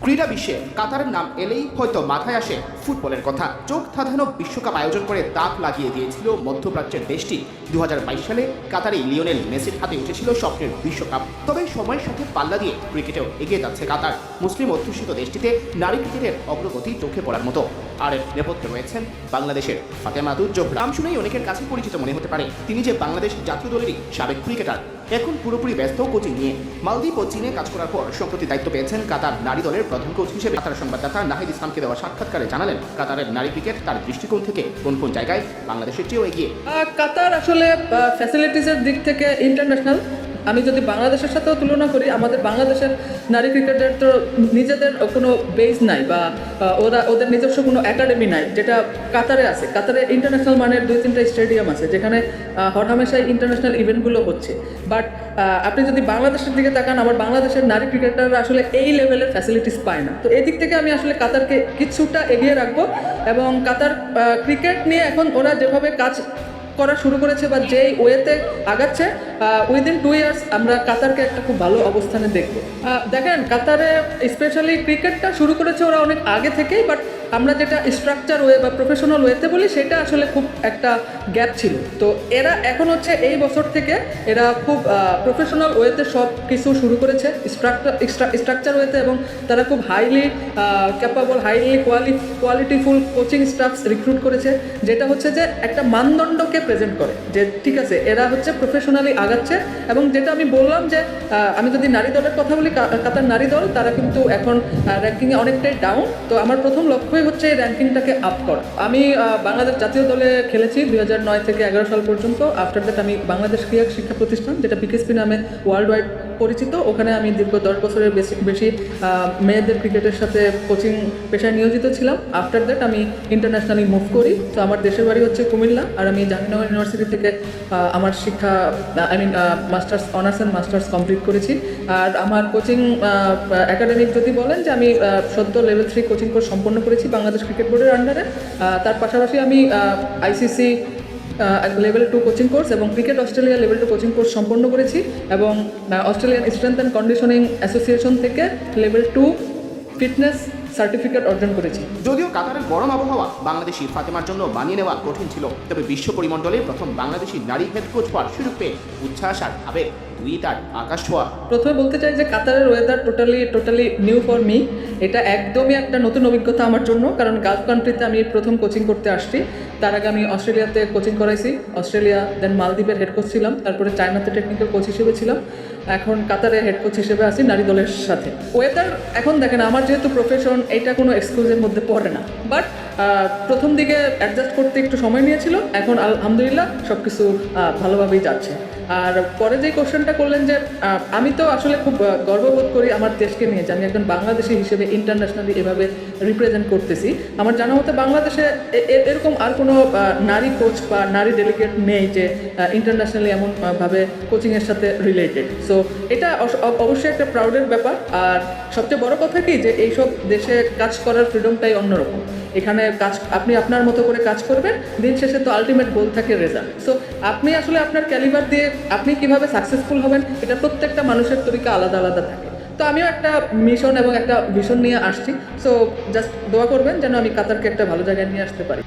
ক্রীড়া বিশ্বে কাতারের নাম এলেই হয়তো মাথায় আসে ফুটবলের কথা। চোখ ধাঁধানো বিশ্বকাপ আয়োজন করে দাঁত লাগিয়ে দিয়েছিল মধ্যপ্রাচ্যের দেশটি। 2022 সালে কাতারে লিওনেল মেসির হাতে উঠেছিল স্বপ্নের বিশ্বকাপ। তবে সময়ের সাথে পাল্লা দিয়ে ক্রিকেটেও এগিয়ে যাচ্ছে কাতার। মুসলিম অধ্যুষিত দেশটিতে নারী ক্রিকেটের অগ্রগতি চোখে পড়ার মতো। আর এর নেপথ্যে রয়েছেন বাংলাদেশের ফাতেমাতুজ জোহরা। নাম শুনেই অনেকের কাছে পরিচিত মনে হতে পারে, তিনি যে বাংলাদেশ জাতীয় দলেরই সাবেক ক্রিকেটার। এখন পুরোপুরি ব্যস্ত কোচিং নিয়ে। মালদ্বীপ ও চীনে কাজ করার পর সম্প্রতি দায়িত্ব পেয়েছেন কাতার নারী দলের প্রধান কোচ হিসেবে। কাতার সংবাদদাতা নাহিদ ইসলামকে দেওয়া সাক্ষাৎকারে জানালেন, কাতারের নারী ক্রিকেট তার দৃষ্টিকোণ থেকে কোন কোন জায়গায় বাংলাদেশের চেয়েও এগিয়ে। কাতার আসলে ফ্যাসিলিটিসের দিক থেকে ইন্টারন্যাশনাল। আমি যদি বাংলাদেশের সাথেও তুলনা করি, আমাদের বাংলাদেশের নারী ক্রিকেটের তো নিজেদের কোনো বেস নাই বা ওদের নিজস্ব কোনো একাডেমি নাই, যেটা কাতারে আছে। কাতারে ইন্টারন্যাশনাল মানের 2-3টা স্টেডিয়াম আছে, যেখানে হরহামেশাই ইন্টারন্যাশনাল ইভেন্টগুলো হচ্ছে। বাট আপনি যদি বাংলাদেশের দিকে তাকান, আমার বাংলাদেশের নারী ক্রিকেটাররা আসলে এই লেভেলের ফ্যাসিলিটিস পায় না। তো এই দিক থেকে আমি আসলে কাতারকে কিছুটা এগিয়ে রাখবো। এবং কাতার ক্রিকেট নিয়ে এখন ওরা যেভাবে কাজ করা শুরু করেছে বা যেই ওয়েতে আগাচ্ছে, উইদিন 2 ইয়ার্স আমরা কাতারকে একটা খুব ভালো অবস্থানে দেখবো। দেখেন, কাতারে স্পেশালি ক্রিকেটটা শুরু করেছে ওরা অনেক আগে থেকেই, বাট আমরা যেটা স্ট্রাকচার ওয়ে বা প্রফেশনাল ওয়েতে বলি, সেটা আসলে খুব একটা গ্যাপ ছিল। তো এরা এখন হচ্ছে এই বছর থেকে এরা খুব প্রফেশনাল ওয়েতে সব কিছু শুরু করেছে, স্ট্রাকচার ওয়েতে। এবং তারা খুব হাইলি ক্যাপাবল, হাইলি কোয়ালিটিফুল কোচিং স্টাফস রিক্রুট করেছে, যেটা হচ্ছে যে একটা মানদণ্ডকে প্রেজেন্ট করে যে ঠিক আছে, এরা হচ্ছে প্রফেশনালি আগাচ্ছে। এবং যেটা আমি বললাম যে আমি যদি নারী দলের কথা বলি, কাতার নারী দল তারা কিন্তু এখন র্যাঙ্কিংয়ে অনেকটাই ডাউন। তো আমার প্রথম লক্ষ্যই হচ্ছে এই র্যাঙ্কিংটাকে আপ করা। আমি বাংলাদেশ জাতীয় দলে খেলেছি 2009 থেকে 11 সাল পর্যন্ত। আফটার দ্যাট আমি বাংলাদেশ ক্রীড়া শিক্ষা প্রতিষ্ঠান, যেটা বিকেএসপি নামে ওয়ার্ল্ড ওয়াইড পরিচিত, ওখানে আমি দীর্ঘ 10 বছরের বেশি মেয়েদের ক্রিকেটের সাথে কোচিং পেশায় নিয়োজিত ছিলাম। আফটার দ্যাট আমি ইন্টারন্যাশনালি মুভ করি। তো আমার দেশের বাড়ি হচ্ছে কুমিল্লা, আর আমি জাহাঙ্গীরনগর ইউনিভার্সিটি থেকে আমার শিক্ষা masters, honours and masters complete করেছি। আর আমার কোচিং একাডেমিক যদি বলেন, যে আমি সদ্য লেভেল 3 কোচিং কোর্স সম্পন্ন করেছি বাংলাদেশ ক্রিকেট বোর্ডের আন্ডারে। তার পাশাপাশি আমি আইসিসি লেভেল 2 কোচিং কোর্স এবং cricket Australia level 2 coaching course সম্পন্ন করেছি। এবং Australian strength and conditioning association থেকে লেভেল 2 ফিটনেস সার্টিফিকেট অর্জন করেছি। যদিও কাতারের গরম আবহাওয়া বাংলাদেশি ফাতেমার জন্য মানিয়ে নেওয়া কঠিন ছিল, তবে বিশ্ব পরিমণ্ডলে প্রথম বাংলাদেশি নারী হেড কোচ হওয়ার সুযোগ পেয়ে উচ্ছ্বাস আর আবেগ দুই তার আকাশ ছোঁয়া। প্রথমে বলতে চাই যে কাতারের weather totally new for me. এটা একদমই একটা নতুন অভিজ্ঞতা আমার জন্য, কারণ গালফ কান্ট্রিতে আমি প্রথম কোচিং করতে আসছি। তার আগে আমি অস্ট্রেলিয়াতে কোচিং করাইছি, অস্ট্রেলিয়া, দেন মালদ্বীপের হেড কোচ ছিলাম, তারপরে চায়নাতে টেকনিক্যাল কোচ হিসেবে ছিলাম, এখন কাতারে হেড কোচ হিসেবে আছি নারী দলের সাথে। ওয়েদার এখন দেখেন, আমার যেহেতু প্রফেশন, এটা কোনো এক্সকিউজের মধ্যে পড়ে না। বাট প্রথম দিকে অ্যাডজাস্ট করতে একটু সময় নিয়েছিল, এখন আলহামদুলিল্লাহ সব কিছু ভালোভাবেই যাচ্ছে। আর পরে যে কোশ্চেনটা করলেন, যে আমি তো আসলে খুব গর্ববোধ করি আমার দেশকে নিয়ে, যে আমি একজন বাংলাদেশি হিসেবে ইন্টারন্যাশনালি এভাবে রিপ্রেজেন্ট করতেছি। আমার জানা মতে বাংলাদেশে এরকম আর কোনো নারী কোচ বা নারী ডেলিগেট নেই যে ইন্টারন্যাশনালি এমনভাবে কোচিংয়ের সাথে রিলেটেড। সো এটা অবশ্যই একটা প্রাউডের ব্যাপার। আর সবচেয়ে বড় কথা কি, যে এইসব দেশে কাজ করার ফ্রিডমটাই অন্যরকম। এখানে কাজ আপনি আপনার মতো করে কাজ করবেন, দিন শেষে তো আলটিমেট গোল থাকে রেজাল্ট। সো আপনি আসলে আপনার ক্যালিবার দিয়ে আপনি কিভাবে সাকসেসফুল হবেন, এটা প্রত্যেকটা মানুষের তরিকা আলাদা আলাদা থাকে। তো আমিও একটা মিশন এবং একটা ভিশন নিয়ে আসছি। সো জাস্ট দোয়া করবেন যেন আমি কাতারকে একটা ভালো জায়গায় নিয়ে আসতে পারি।